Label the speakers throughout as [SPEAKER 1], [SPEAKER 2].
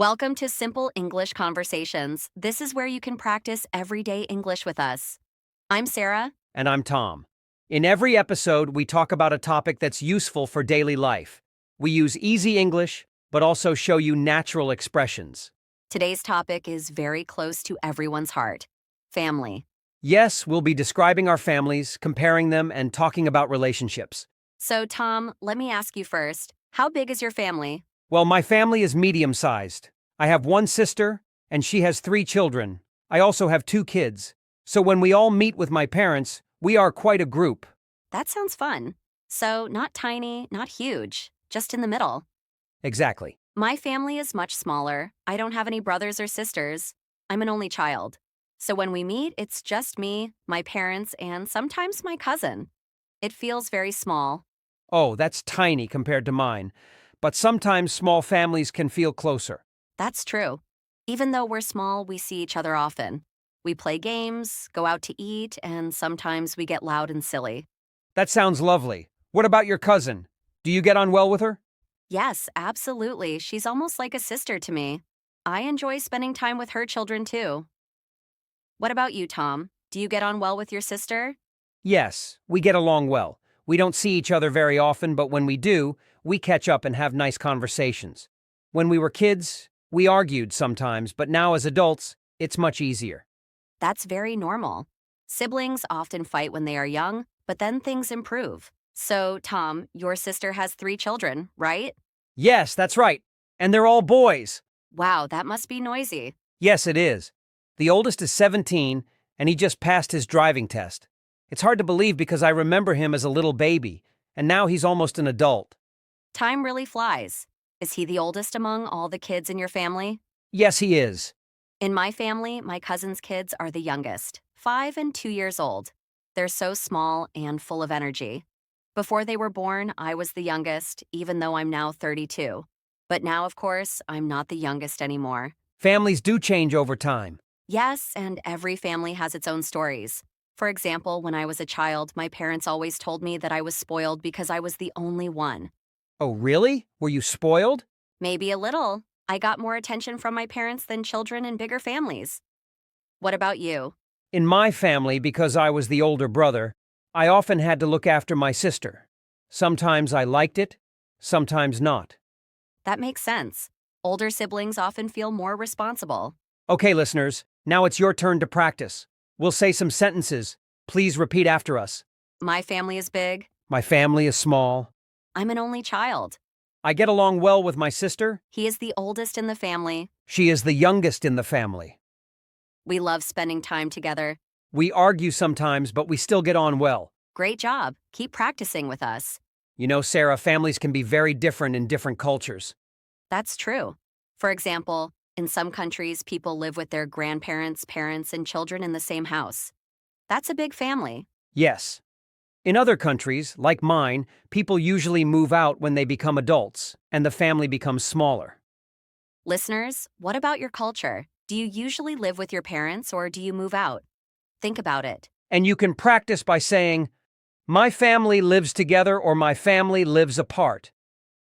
[SPEAKER 1] Welcome to Simple English Conversations. This is where you can practice everyday English with us. I'm Sarah.
[SPEAKER 2] And I'm Tom. In every episode, we talk about a topic that's useful for daily life. We use easy English, but also show you natural expressions.
[SPEAKER 1] Today's topic is very close to everyone's heart family.
[SPEAKER 2] Yes, we'll be describing our families, comparing them, and talking about relationships.
[SPEAKER 1] So, Tom, let me ask you first how big is your family?
[SPEAKER 2] Well, my family is medium-sized. I have one sister, and she has 3 children. I also have 2 kids. So when we all meet with my parents, we are quite a group.
[SPEAKER 1] That sounds fun. So, not tiny, not huge, just in the middle.
[SPEAKER 2] Exactly.
[SPEAKER 1] My family is much smaller. I don't have any brothers or sisters. I'm an only child. So when we meet, it's just me, my parents, and sometimes my cousin. It feels very small.
[SPEAKER 2] Oh, that's tiny compared to mine. But sometimes small families can feel closer.
[SPEAKER 1] That's true. Even though we're small, we see each other often. We play games, go out to eat, and sometimes we get loud and silly.
[SPEAKER 2] That sounds lovely. What about your cousin? Do you get on well with her?
[SPEAKER 1] Yes, absolutely. She's almost like a sister to me. I enjoy spending time with her children too. What about you, Tom? Do you get on well with your sister?
[SPEAKER 2] Yes, we get along well. We don't see each other very often, but when we do, we catch up and have nice conversations. When we were kids, we argued sometimes, but now as adults, it's much easier.
[SPEAKER 1] That's very normal. Siblings often fight when they are young, but then things improve. So, Tom, your sister has 3 children, right?
[SPEAKER 2] Yes, that's right. And they're all boys.
[SPEAKER 1] Wow, that must be noisy.
[SPEAKER 2] Yes, it is. The oldest is 17, and he just passed his driving test. It's hard to believe because I remember him as a little baby, and now he's almost an adult.
[SPEAKER 1] Time really flies. Is he the oldest among all the kids in your family?
[SPEAKER 2] Yes, he is.
[SPEAKER 1] In my family, my cousin's kids are the youngest, 5 and 2 years old. They're so small and full of energy. Before they were born, I was the youngest, even though I'm now 32. But now, of course, I'm not the youngest anymore.
[SPEAKER 2] Families do change over time.
[SPEAKER 1] Yes, and every family has its own stories. For example, when I was a child, my parents always told me that I was spoiled because I was the only one.
[SPEAKER 2] Oh, really? Were you spoiled?
[SPEAKER 1] Maybe a little. I got more attention from my parents than children in bigger families. What about you?
[SPEAKER 2] In my family, because I was the older brother, I often had to look after my sister. Sometimes I liked it, sometimes not.
[SPEAKER 1] That makes sense. Older siblings often feel more responsible.
[SPEAKER 2] Okay, listeners, now it's your turn to practice. We'll say some sentences. Please repeat after us.
[SPEAKER 1] My family is big.
[SPEAKER 2] My family is small.
[SPEAKER 1] I'm an only child.
[SPEAKER 2] I get along well with my sister.
[SPEAKER 1] He is the oldest in the family.
[SPEAKER 2] She is the youngest in the family.
[SPEAKER 1] We love spending time together.
[SPEAKER 2] We argue sometimes, but we still get on well.
[SPEAKER 1] Great job. Keep practicing with us.
[SPEAKER 2] You know, Sarah, families can be very different in different cultures.
[SPEAKER 1] That's true. For example, in some countries, people live with their grandparents, parents, and children in the same house. That's a big family.
[SPEAKER 2] Yes. In other countries, like mine, people usually move out when they become adults, and the family becomes smaller.
[SPEAKER 1] Listeners, what about your culture? Do you usually live with your parents or do you move out? Think about it.
[SPEAKER 2] And you can practice by saying, my family lives together or my family lives apart.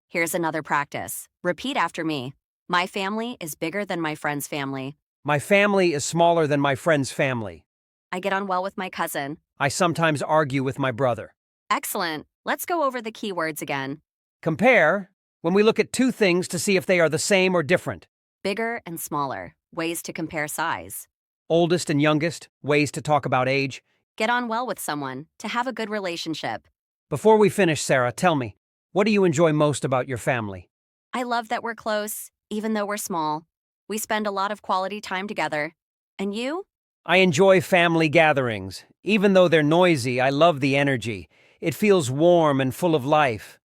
[SPEAKER 1] Here's another practice. Repeat after me. My family is bigger than my friend's family.
[SPEAKER 2] My family is smaller than my friend's family.
[SPEAKER 1] I get on well with my cousin.
[SPEAKER 2] I sometimes argue with my brother.
[SPEAKER 1] Excellent. Let's go over the key words again.
[SPEAKER 2] Compare, when we look at 2 things to see if they are the same or different.
[SPEAKER 1] Bigger and smaller. Ways to compare size.
[SPEAKER 2] Oldest and youngest, ways to talk about age.
[SPEAKER 1] Get on well with someone. To have a good relationship.
[SPEAKER 2] Before we finish, Sarah, tell me, what do you enjoy most about your family?
[SPEAKER 1] I love that we're close, even though we're small. We spend a lot of quality time together. And you?
[SPEAKER 2] I enjoy family gatherings. Even though they're noisy, I love the energy. It feels warm and full of life.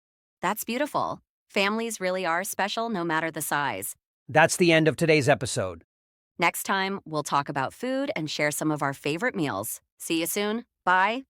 [SPEAKER 1] That's beautiful. Families really are special no matter the size.
[SPEAKER 2] That's the end of today's episode.
[SPEAKER 1] Next time, we'll talk about food and share some of our favorite meals. See you soon. Bye.